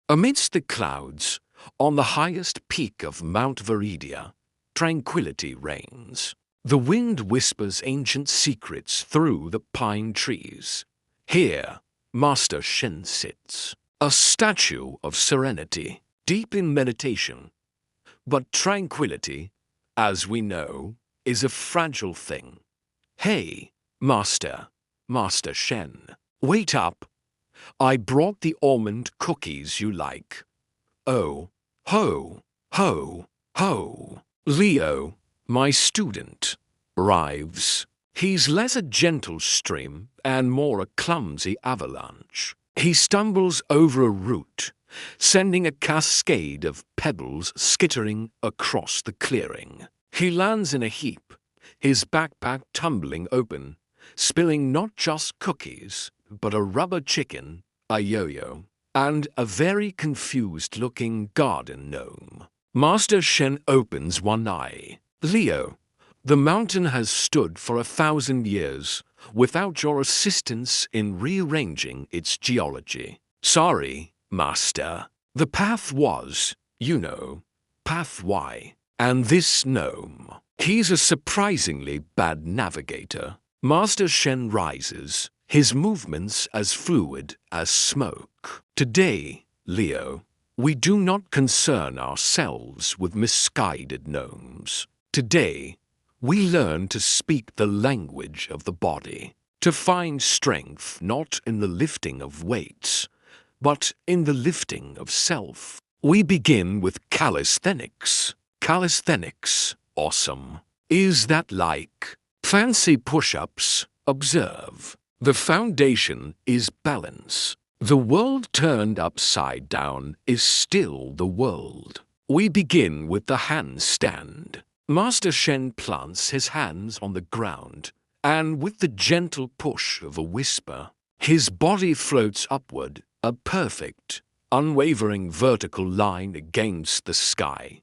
Amidst the clouds, on the highest peak of Mount Veridia, tranquility reigns. The wind whispers ancient secrets through the pine trees. Here, Master Shen sits, a statue of serenity, deep in meditation. But tranquility, as we know, is a fragile thing. Hey, Master Shen, wait up. I brought the almond cookies you like. Oh, ho, ho, ho. Leo, my student, arrives. He's less a gentle stream and more a clumsy avalanche. He stumbles over a root, sending a cascade of pebbles skittering across the clearing. He lands in a heap, his backpack tumbling open, spilling not just cookies, but a rubber chicken, a yo-yo, and a very confused-looking garden gnome. Master Shen opens one eye. Leo, the mountain has stood for 1,000 years without your assistance in rearranging its geology. Sorry, Master. The path was, you know, path Y. And this gnome, he's a surprisingly bad navigator. Master Shen rises, his movements as fluid as smoke. Today, Leo, we do not concern ourselves with misguided gnomes. Today, we learn to speak the language of the body, to find strength not in the lifting of weights, but in the lifting of self. We begin with calisthenics. Calisthenics, awesome. Is that like fancy push-ups? Observe. The foundation is balance. The world turned upside down is still the world. We begin with the handstand. Master Shen plants his hands on the ground, and with the gentle push of a whisper, his body floats upward, a perfect, unwavering vertical line against the sky.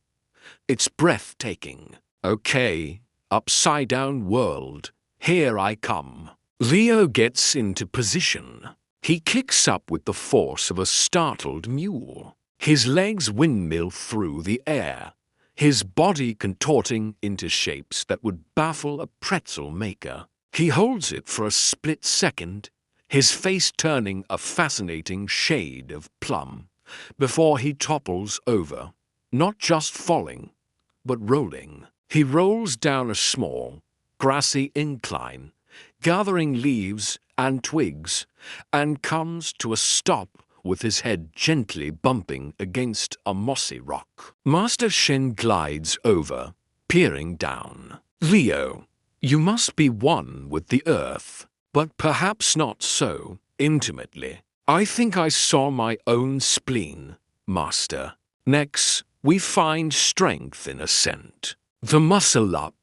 It's breathtaking. Okay, upside-down world, here I come. Leo gets into position. He kicks up with the force of a startled mule. His legs windmill through the air, his body contorting into shapes that would baffle a pretzel maker. He holds it for a split second, his face turning a fascinating shade of plum, before he topples over, not just falling, but rolling. He rolls down a small, grassy incline, gathering leaves and twigs, and comes to a stop with his head gently bumping against a mossy rock. Master Shen glides over, peering down. Leo, you must be one with the earth, but perhaps not so intimately. I think I saw my own spleen, Master. Next, we find strength in ascent. The muscle up,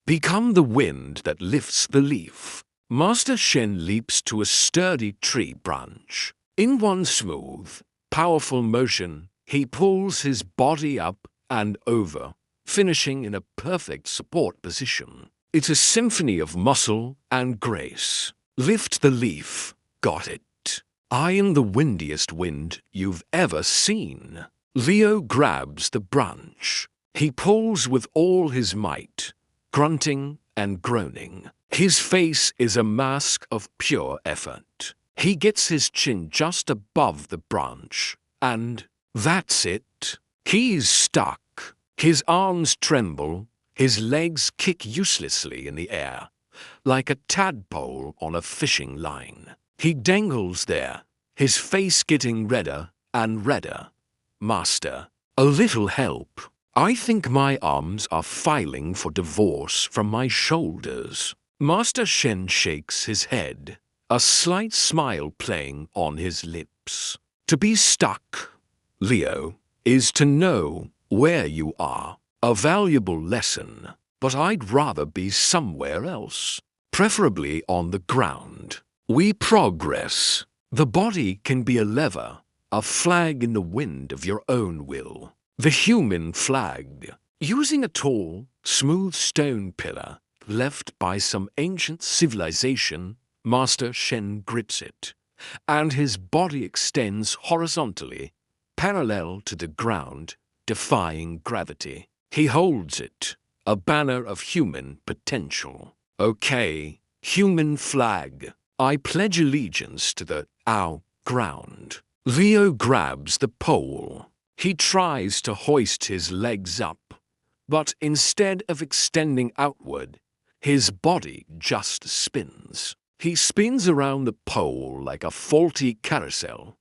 become the wind that lifts the leaf. Master Shen leaps to a sturdy tree branch. In one smooth, powerful motion, he pulls his body up and over, finishing in a perfect support position. It's a symphony of muscle and grace. Lift the leaf. Got it. I am the windiest wind you've ever seen. Leo grabs the branch. He pulls with all his might, grunting and groaning. His face is a mask of pure effort. He gets his chin just above the branch, and that's it. He's stuck. His arms tremble, his legs kick uselessly in the air, like a tadpole on a fishing line. He dangles there, his face getting redder and redder. Master, a little help. I think my arms are filing for divorce from my shoulders. Master Shen shakes his head, a slight smile playing on his lips. To be stuck, Leo, is to know where you are. A valuable lesson, but I'd rather be somewhere else, preferably on the ground. We progress. The body can be a lever, a flag in the wind of your own will. The human flag, using a tall, smooth stone pillar left by some ancient civilization, Master Shen grips it, and his body extends horizontally, parallel to the ground, defying gravity. He holds it, a banner of human potential. Okay, human flag. I pledge allegiance to the ground. Leo grabs the pole. He tries to hoist his legs up, but instead of extending outward, his body just spins. He spins around the pole like a faulty carousel,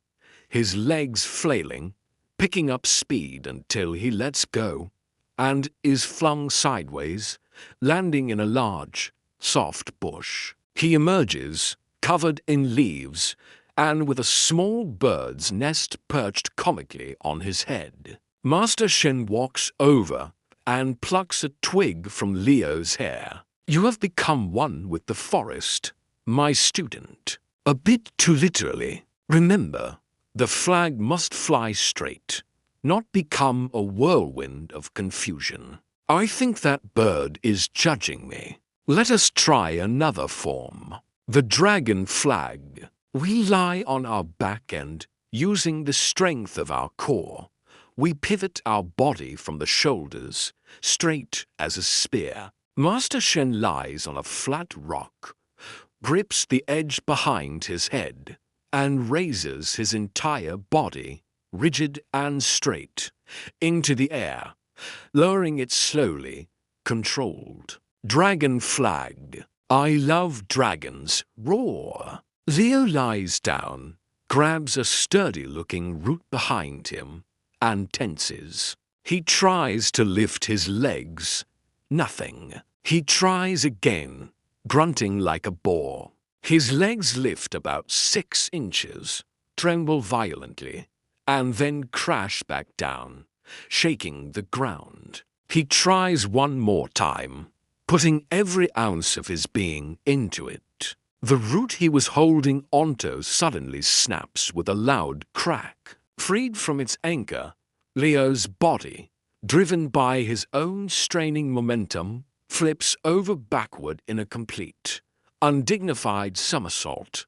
his legs flailing, picking up speed until he lets go and is flung sideways, landing in a large, soft bush. He emerges, covered in leaves, and with a small bird's nest perched comically on his head. Master Shen walks over and plucks a twig from Leo's hair. You have become one with the forest, my student. A bit too literally. Remember, the flag must fly straight, not become a whirlwind of confusion. I think that bird is judging me. Let us try another form. The dragon flag. We lie on our back and, using the strength of our core, we pivot our body from the shoulders, straight as a spear. Master Shen lies on a flat rock, grips the edge behind his head, and raises his entire body, rigid and straight, into the air, lowering it slowly, controlled. Dragon flag. I love dragons. Roar. Leo lies down, grabs a sturdy-looking root behind him, and tenses. He tries to lift his legs. Nothing. He tries again, grunting like a boar. His legs lift about 6 inches, tremble violently, and then crash back down, shaking the ground. He tries one more time, putting every ounce of his being into it. The root he was holding onto suddenly snaps with a loud crack. Freed from its anchor, Leo's body, driven by his own straining momentum, flips over backward in a complete, undignified somersault,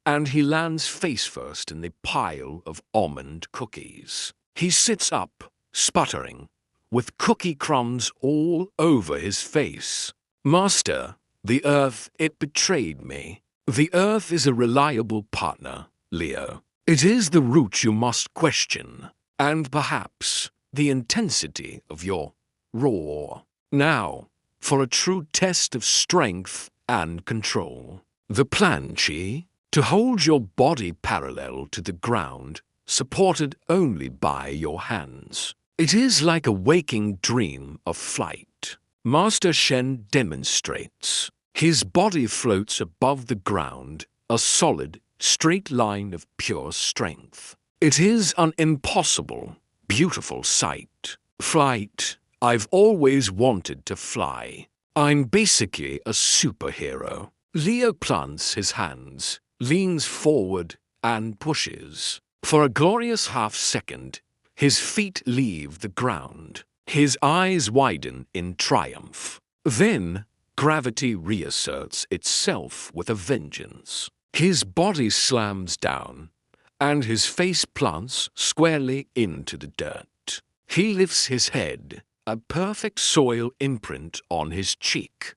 and he lands face first in the pile of almond cookies. He sits up, sputtering, with cookie crumbs all over his face. Master, the earth, it betrayed me. The earth is a reliable partner, Leo. It is the root you must question, and perhaps the intensity of your roar. Now, for a true test of strength and control. The plan, Chi, to hold your body parallel to the ground, supported only by your hands. It is like a waking dream of flight. Master Shen demonstrates. His body floats above the ground, a solid, straight line of pure strength. It is an impossible, beautiful sight. Flight. I've always wanted to fly. I'm basically a superhero. Leo plants his hands, leans forward, and pushes. For a glorious half-second, his feet leave the ground. His eyes widen in triumph. Then, gravity reasserts itself with a vengeance. His body slams down, and his face plants squarely into the dirt. He lifts his head, a perfect soil imprint on his cheek.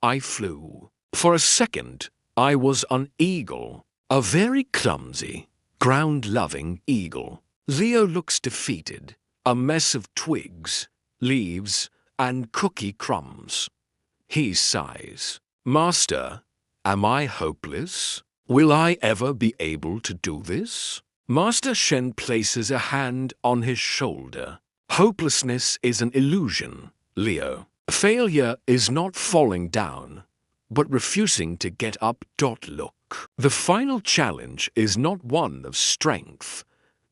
I flew. For a second, I was an eagle, a very clumsy, ground-loving eagle. Leo looks defeated, a mess of twigs, leaves, and cookie crumbs. He sighs. Master, am I hopeless? Will I ever be able to do this? Master Shen places a hand on his shoulder. Hopelessness is an illusion, Leo. Failure is not falling down, but refusing to get up. Look. The final challenge is not one of strength,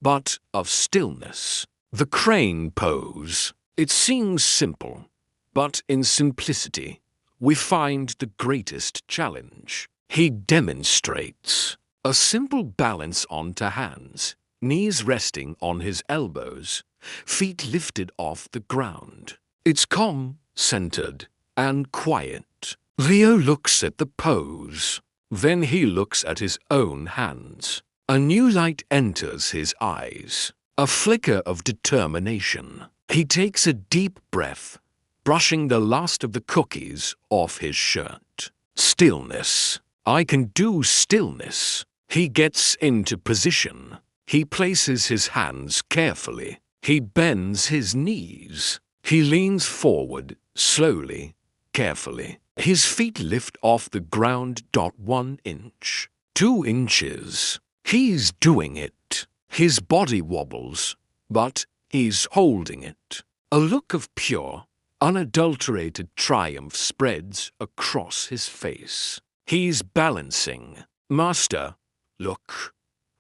but of stillness. The crane pose. It seems simple, but in simplicity, we find the greatest challenge. He demonstrates a simple balance onto hands, knees resting on his elbows, feet lifted off the ground. It's calm, centered, and quiet. Leo looks at the pose. Then he looks at his own hands. A new light enters his eyes. A flicker of determination. He takes a deep breath, brushing the last of the cookies off his shirt. Stillness. I can do stillness. He gets into position. He places his hands carefully. He bends his knees. He leans forward, slowly, carefully. His feet lift off the ground. 1 inch. 2 inches. He's doing it. His body wobbles, but he's holding it. A look of pure, unadulterated triumph spreads across his face. He's balancing. Master, look.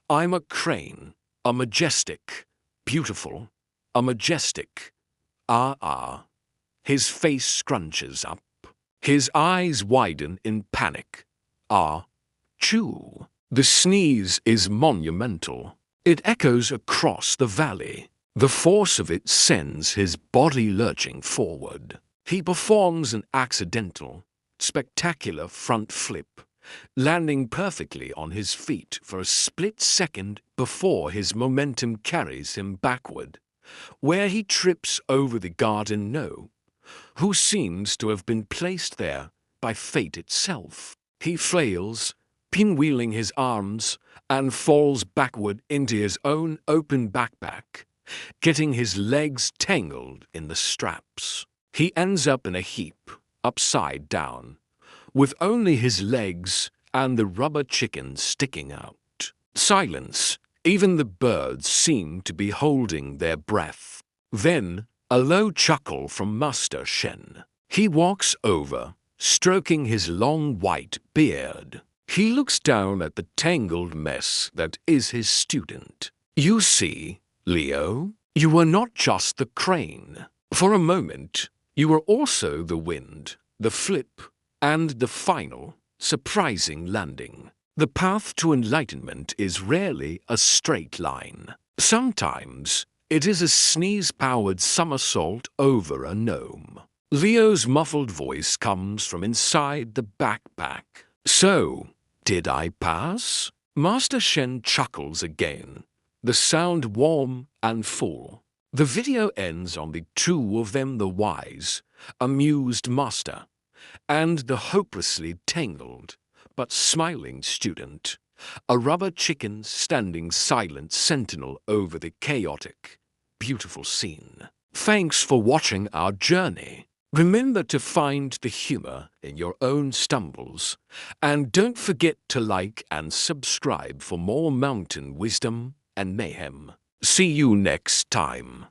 I'm a crane, a majestic, beautiful, a majestic. His face scrunches up. His eyes widen in panic. Chew. The sneeze is monumental. It echoes across the valley. The force of it sends his body lurching forward. He performs an accidental, spectacular front flip, landing perfectly on his feet for a split second before his momentum carries him backward, where he trips over the garden gnome, who seems to have been placed there by fate itself. He flails, pinwheeling his arms, and falls backward into his own open backpack, getting his legs tangled in the straps. He ends up in a heap, upside down, with only his legs and the rubber chicken sticking out. Silence. Even the birds seem to be holding their breath. Then, a low chuckle from Master Shen. He walks over, stroking his long white beard. He looks down at the tangled mess that is his student. You see, Leo, you were not just the crane. For a moment, you were also the wind, the flip, and the final, surprising landing. The path to enlightenment is rarely a straight line. Sometimes, it is a sneeze-powered somersault over a gnome. Leo's muffled voice comes from inside the backpack. So, did I pass? Master Shen chuckles again, the sound warm and full. The video ends on the two of them, the wise, amused master, and the hopelessly tangled but smiling student, a rubber chicken standing silent sentinel over the chaotic, beautiful scene. Thanks for watching our journey. Remember to find the humor in your own stumbles, and don't forget to like and subscribe for more mountain wisdom and mayhem. See you next time.